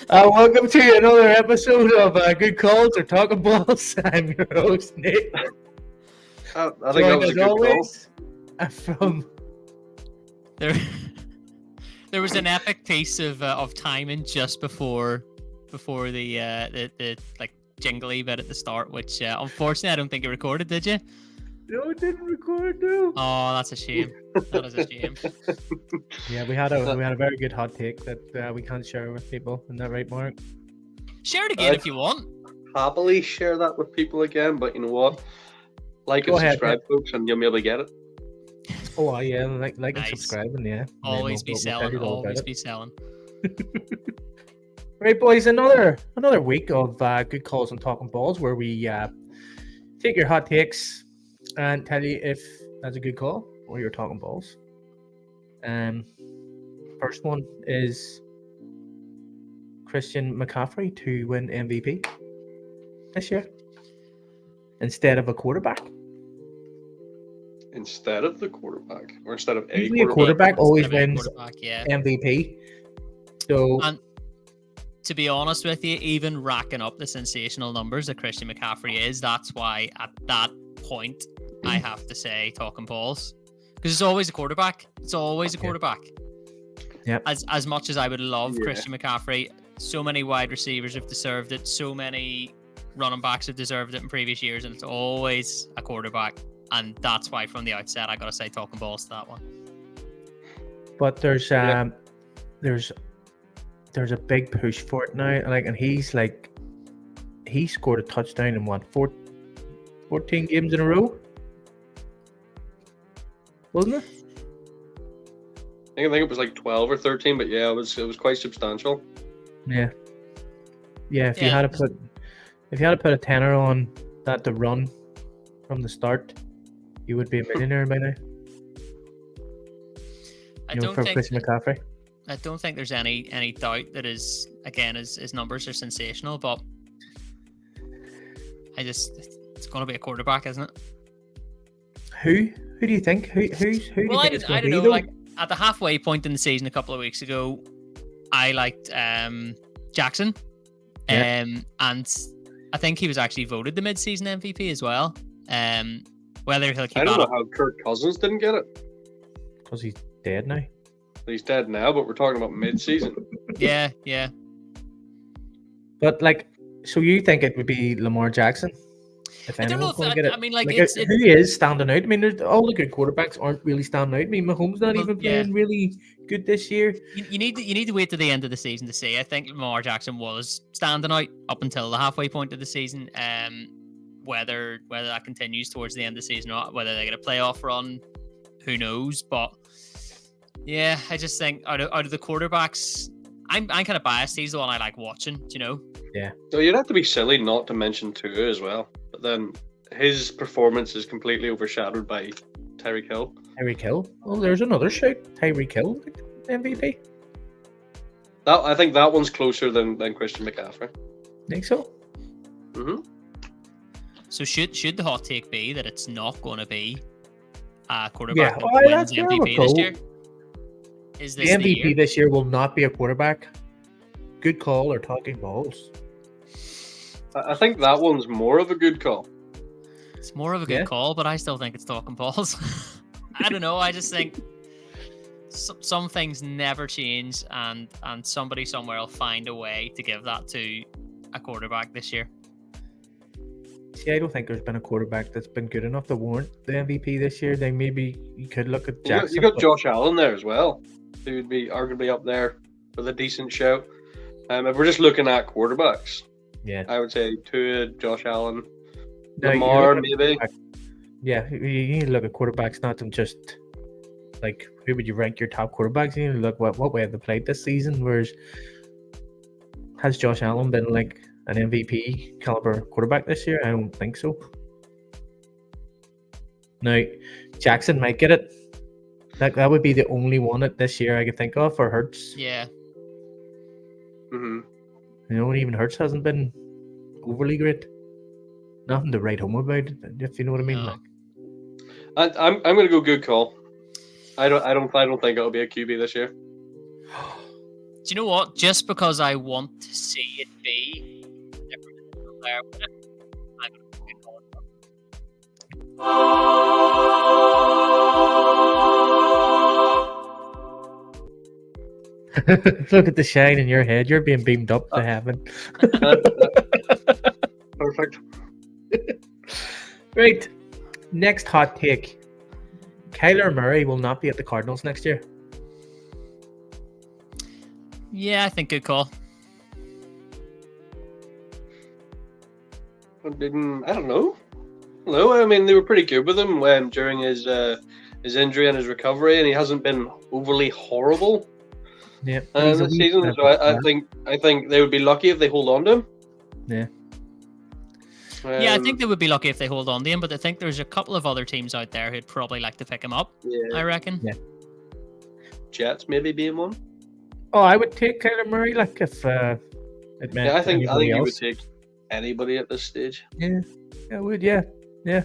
Welcome to another episode of Good Calls or Talkin Balls. I'm your host, Nick. I think that was a good always, from there was an epic piece of timing just before the like jingly bit at the start, which unfortunately I don't think you recorded, did you? No, it didn't record. No. Oh, that's a shame. That is a shame. Yeah, we had a very good hot take that we can't share with people. Isn't that right, Mark? Share it again if you want. Happily share that with people again, but you know what? Like and subscribe, folks, and you'll be able to get it. Oh yeah, like Nice. and subscribing, yeah. Always And be we'll tell selling. you all about Always it. be selling. Right, boys, another week of Good Calls and Talking Balls, where we take your hot takes and tell you if that's a good call or you're talking balls. First one is Christian McCaffrey to win MVP this year instead of a quarterback. Instead of the quarterback, or instead of Usually a quarterback always Instead of a wins quarterback, yeah. MVP. So And to be honest with you, even racking up the sensational numbers that Christian McCaffrey is, that's why at that point I have to say Talkin Balls, because it's always a quarterback. It's always a quarterback. Yeah. As much as I would love Yeah. Christian McCaffrey, so many wide receivers have deserved it. So many running backs have deserved it in previous years, and it's always a quarterback. And that's why from the outset I gotta say Talkin Balls to that one. but there's a big push for it now. And he scored a touchdown in 14 games in a row. Wasn't it? I think it was like 12 or 13, but yeah, it was quite substantial. Yeah. Yeah, if you Yeah. had to put a tenner on that to run from the start, you would be a millionaire by now. I For Christian McCaffrey. I don't think there's any doubt that his numbers are sensational, but it's going to be a quarterback, isn't it? Who do you think? Who do you Well, think it's I going to don't be? know. Though? Like at the halfway point in the season a couple of weeks ago, I liked Jackson, Yeah. and I think he was actually voted the mid-season MVP as well. Whether he'll keep I don't that know up. how Kirk Cousins didn't get it. Because he's dead now. He's dead now, but we're talking about mid-season. Yeah. But so you think it would be Lamar Jackson? If I don't know anyone's if going to get it. I mean, like, who it's is standing out? I mean, all the good quarterbacks aren't really standing out. I mean, Mahomes not Well, even yeah. playing really good this year. you need to wait to the end of the season to see. I think Lamar Jackson was standing out up until the halfway point of the season. Whether that continues towards the end of the season or not, whether they get a playoff run, who knows? But yeah, I just think out of the quarterbacks, I'm kind of biased. He's the one I like watching. Do you know? So you'd have to be silly not to mention Tua as well. But then his performance is completely overshadowed by Tyreek Hill. Tyreek Hill. Well, there's another shout. Tyreek Hill, MVP. I think that one's closer than Christian McCaffrey. Think so? Mm-hmm. So should the hot take be that it's not going to be a Yeah, quarterback that well, wins that's the where I would MVP this go. year? Is The this the MVP year? this year will not be a quarterback. Good call or talking balls. I think that one's more of a good call. It's more of a good Yeah. call, but I still think it's Talkin Balls. I don't know. I just think some things never change, and somebody somewhere will find a way to give that to a quarterback this year. See, I don't think there's been a quarterback that's been good enough to warrant the MVP this year. Then maybe you could look at Jackson. You got but- Josh Allen there as well, who would be arguably up there with a decent shout. If we're just looking at quarterbacks, Yeah. I would say Tua, Josh Allen, No, you Lamar, look at maybe. quarterback- Yeah, you need to look at quarterbacks, not to just like who would you rank your top quarterbacks? You need to look what way have they played this season. Whereas has Josh Allen been like an MVP caliber quarterback this year? I don't think so. Now Jackson might get it. That would be the only one at this year I could think of for Hurts. Yeah. Mm-hmm. You know, even Hurts hasn't been overly great. Nothing to write home about, if you know what I mean. No. Like, I'm going to go good call. I don't think it'll be a QB this year. you know what? Just because I want to see it be a different player with it, I'm going to fucking call it. Look at the shine in your head. You're being beamed up to heaven. Perfect. Right. Next hot take. Kyler Murray will not be at the Cardinals next year. Yeah, I think good call. I don't know. No, I mean they were pretty good with him during his injury and his recovery, and he hasn't been overly horrible. Yeah, this season. So I think they would be lucky if they hold on to him. Yeah. Yeah, I think they would be lucky if they hold on to him, but I think there's a couple of other teams out there who'd probably like to pick him up. Yeah. I reckon. Yeah. Jets maybe being one. Oh, I would take Kyler Murray, like if it meant. Yeah, I think you would take anybody at this stage. Yeah, I would. Yeah. Yeah.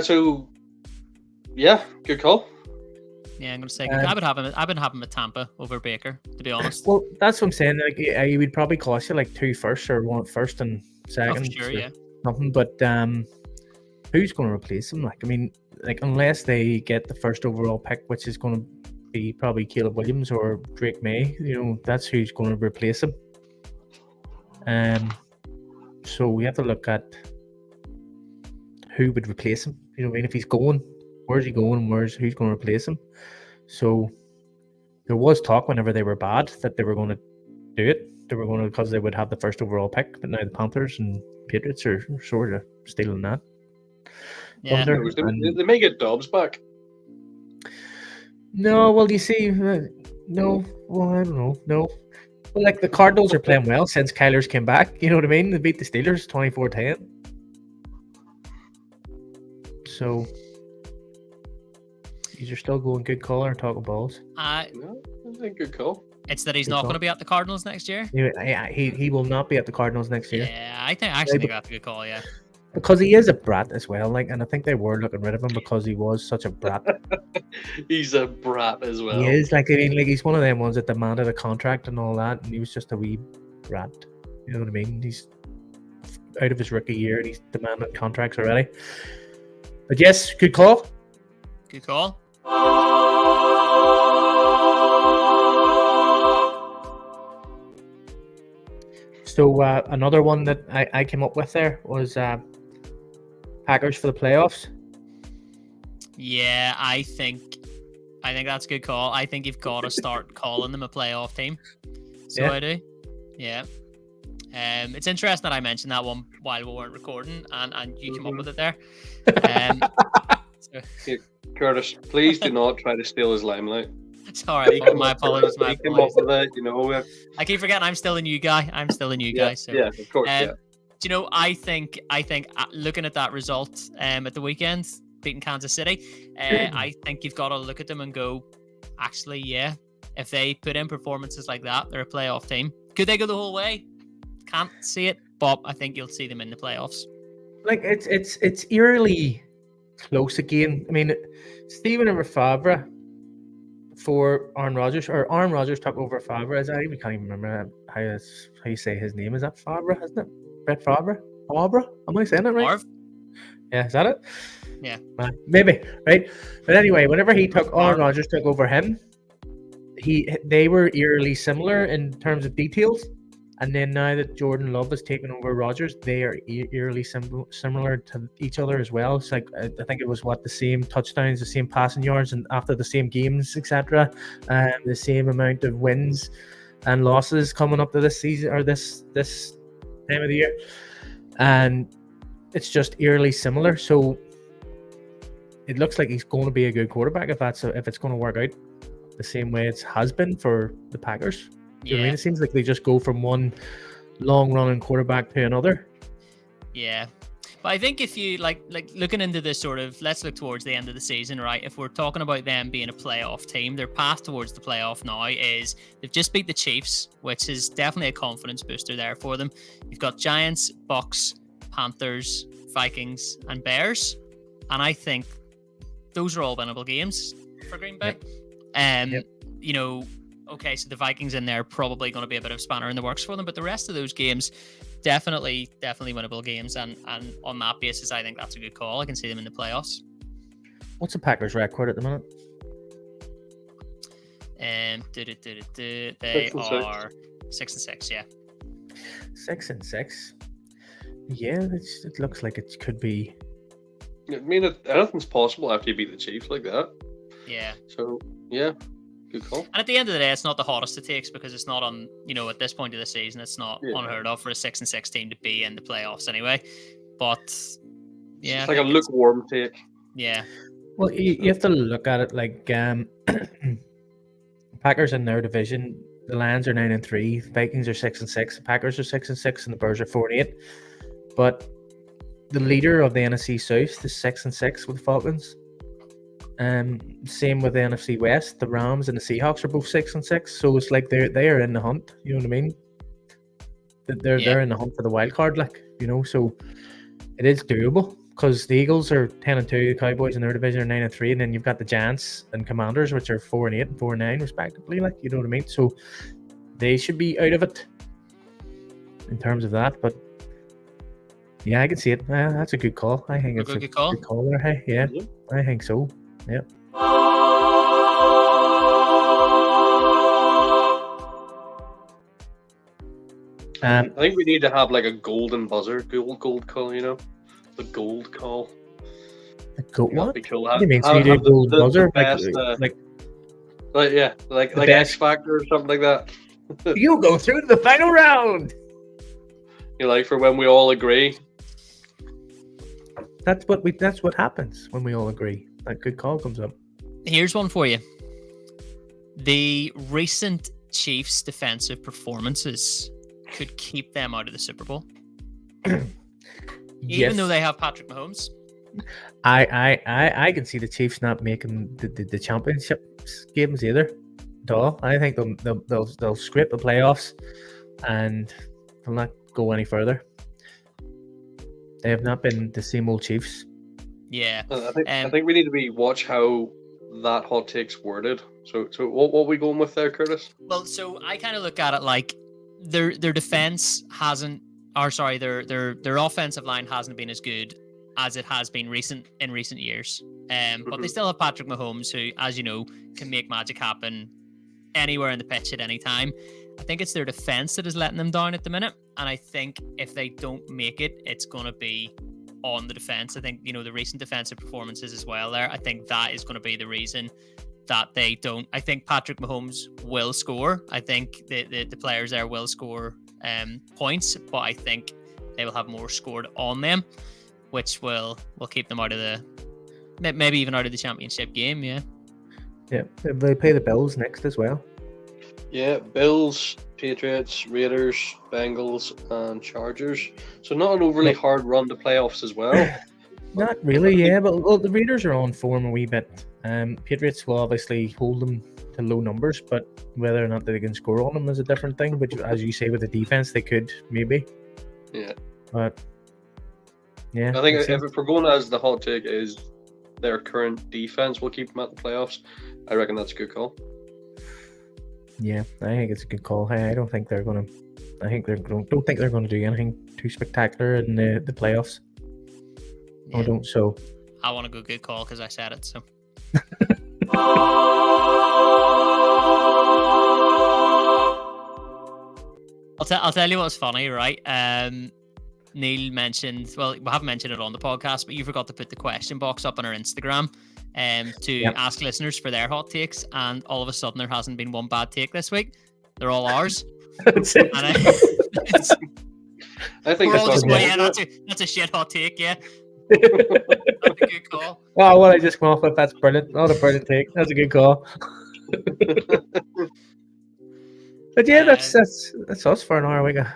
So. Yeah, good call. Yeah, I'm gonna say I would have him at Tampa over Baker, to be honest. Well, that's what I'm saying. Like, he would probably cost you like 2 firsts or 1 first and second. Oh, for sure, yeah. Something, but who's going to replace him? Like, I mean, like unless they get the first overall pick, which is going to be probably Caleb Williams or Drake May, that's who's going to replace him. So we have to look at who would replace him. You know what I mean? If he's going, where's he going? Who's going to replace him? So there was talk whenever they were bad that they were going to do it. They were going to, because they would have the first overall pick, but now the Panthers and Patriots are sort of stealing that. Yeah. They may get Dobbs back. No, well, you see, no, well, I don't know, no. Well, like the Cardinals are playing well since Kyler's came back. You know what I mean? They beat the Steelers 24-10. So these are still going good call or Talkin Balls. No, I think good call. It's that he's not going to be at the Cardinals next year. Yeah, he will not be at the Cardinals next year. Yeah, I actually think that's a good call. Yeah, because he is a brat as well. Like, and I think they were looking rid of him because he was such a brat. He's a brat as well. He is. Like, I mean, like he's one of them ones that demanded a contract and all that, and he was just a wee brat. You know what I mean? He's out of his rookie year and he's demanding contracts already. But yes, good call. Good call. So another one that I came up with there was Packers for the playoffs. Yeah, I think that's a good call. I think you've got to start calling them a playoff team. So yeah. I do. Yeah. It's interesting that I mentioned that one while we weren't recording, and you came up with it there. Curtis, please do not try to steal his limelight. It's all right. My apologies. My apologies. I keep forgetting I'm still a new guy. guy. So. Yeah, of course. Do you know? I think looking at that result at the weekend, beating Kansas City, I think you've got to look at them and go, actually, yeah, if they put in performances like that, they're a playoff team. Could they go the whole way? Can't see it, but I think you'll see them in the playoffs. Like it's eerily close again. I mean, Stephen over Favre for Aaron Rodgers, or Aaron Rodgers took over Favre. I even can't even remember how you say his name. Is that Favre? Isn't it Brett Favre? Favre? Am I saying it right? Marv? Yeah, is that it? Yeah, maybe, right? But anyway, whenever Aaron Rodgers took over him, they were eerily similar in terms of details. And then now that Jordan Love has taken over Rodgers, they are eerily similar to each other as well. It's like, I think it was the same touchdowns, the same passing yards, and after the same games, etc. The same amount of wins and losses coming up to this season or this time of the year, and it's just eerily similar. So it looks like he's going to be a good quarterback if it's going to work out the same way it has been for the Packers. You know what I mean? It seems like they just go from one long-running quarterback to another. Yeah. But I think if you like looking into this sort of, let's look towards the end of the season, right? If we're talking about them being a playoff team, their path towards the playoff now is they've just beat the Chiefs, which is definitely a confidence booster there for them. You've got Giants, Bucks, Panthers, Vikings, and Bears. And I think those are all winnable games for Green Bay. Yep. You know, okay, so the Vikings in there probably going to be a bit of spanner in the works for them, but the rest of those games, definitely winnable games, and on that basis, I think that's a good call. I can see them in the playoffs. What's the Packers' record at the minute? They are 6-6. Yeah, 6-6. Yeah, it looks like it could be. I mean, anything's possible after you beat the Chiefs like that. Yeah. So yeah, good call. And at the end of the day, it's not the hottest it takes because it's not on. At this point of the season, it's not unheard of for a 6-6 team to be in the playoffs anyway. But yeah, it's like a lukewarm take. Yeah. Well, you have to look at it like Packers in their division. The Lions are 9-3, Vikings are 6-6, the Packers are 6-6, and the Bears are 4-8. But the leader of the NFC South is 6-6 with the Falcons. Same with the NFC West. The Rams and the Seahawks are both 6-6. So it's like they are in the hunt. You know what I mean? They're in the hunt for the wild card, So it is doable because the Eagles are 10-2, the Cowboys in their division are 9-3, and then you've got the Giants and Commanders, which are 4-8 and 4-9 respectively. You know what I mean? So they should be out of it in terms of that, but. Yeah, I can see it. That's a good call. I think it's a good call there. Hey, yeah, I think so. Yeah. I think we need to have like a golden buzzer, gold call. The gold call. The gold what? Be cool. What do you mean? So you do a gold buzzer? Best, like X Factor or something like that. You go through to the final round. For when we all agree. That's what happens when we all agree. That good call comes up. Here's one for you. The recent Chiefs' defensive performances could keep them out of the Super Bowl. Even though they have Patrick Mahomes. I can see the Chiefs not making the championship games either. At all. I think they'll scrape the playoffs and they'll not go any further. They have not been the same old Chiefs. Yeah, I think we need to watch how that hot take's worded. So what are we going with there, Curtis? Well, so I kind of look at it like their defense hasn't, their offensive line hasn't been as good as it has been in recent years. But they still have Patrick Mahomes, who, as you know, can make magic happen anywhere in the pitch at any time. I think it's their defense that is letting them down at the minute. And I think if they don't make it, it's going to be on the defense. I think, the recent defensive performances as well there, I think that is going to be the reason that they don't. I think Patrick Mahomes will score. I think the players there will score points, but I think they will have more scored on them, which will keep them out of maybe even out of the championship game, yeah. Yeah, they play the Bills next as well. Yeah, Bills, Patriots, Raiders, Bengals, and Chargers. So not an overly hard run to playoffs as well. Not really, yeah. But the Raiders are on form a wee bit. Patriots will obviously hold them to low numbers, but whether or not they can score on them is a different thing. Which, as you say, with the defense, they could maybe. Yeah. But yeah, I think if we're going as the hot take is their current defense will keep them at the playoffs, I reckon that's a good call. Yeah, I think it's a good call. I don't think they're going to. I think don't think they're going to do anything too spectacular in the playoffs. Yeah. I don't. So I want to go good call because I said it. So. I'll tell you what's funny, right? Neil mentioned. Well, we haven't mentioned it on the podcast, but you forgot to put the question box up on our Instagram. To ask listeners for their hot takes, and all of a sudden there hasn't been one bad take this week. They're all ours. That's it. I think that's a shit hot take, yeah. That's a good call. Oh, what I just come off with, that's brilliant. What a brilliant take. That's a good call. But yeah, that's us for an hour. We got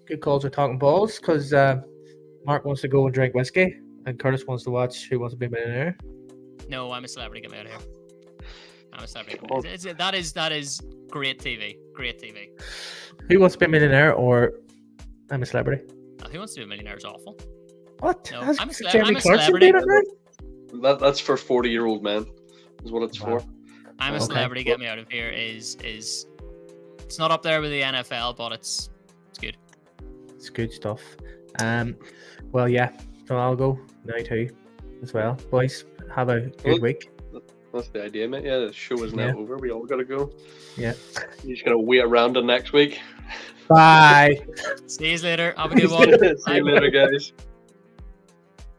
good calls with Talkin Balls because Mark wants to go and drink whiskey, and Curtis wants to watch Who Wants to Be a Millionaire. No, I'm a celebrity. Get me out of here. I'm a celebrity. That is great TV. Great TV. Who Wants to Be a Millionaire or I'm a Celebrity? Who Wants to Be a Millionaire is awful. What? No, I'm a celebrity. That's for 40-year-old men, is what it's for. I'm a Okay. Celebrity, Get Me Out of Here is it's not up there with the NFL, but it's good. It's good stuff. Well, yeah. So I'll go now too, as well. Boys, have a good Well, week. That's the idea, mate. Yeah, the show is now Yeah. over. We all gotta go. Yeah. You just gotta wait around till next week. Bye. See you later. Have a good one. See you later, guys.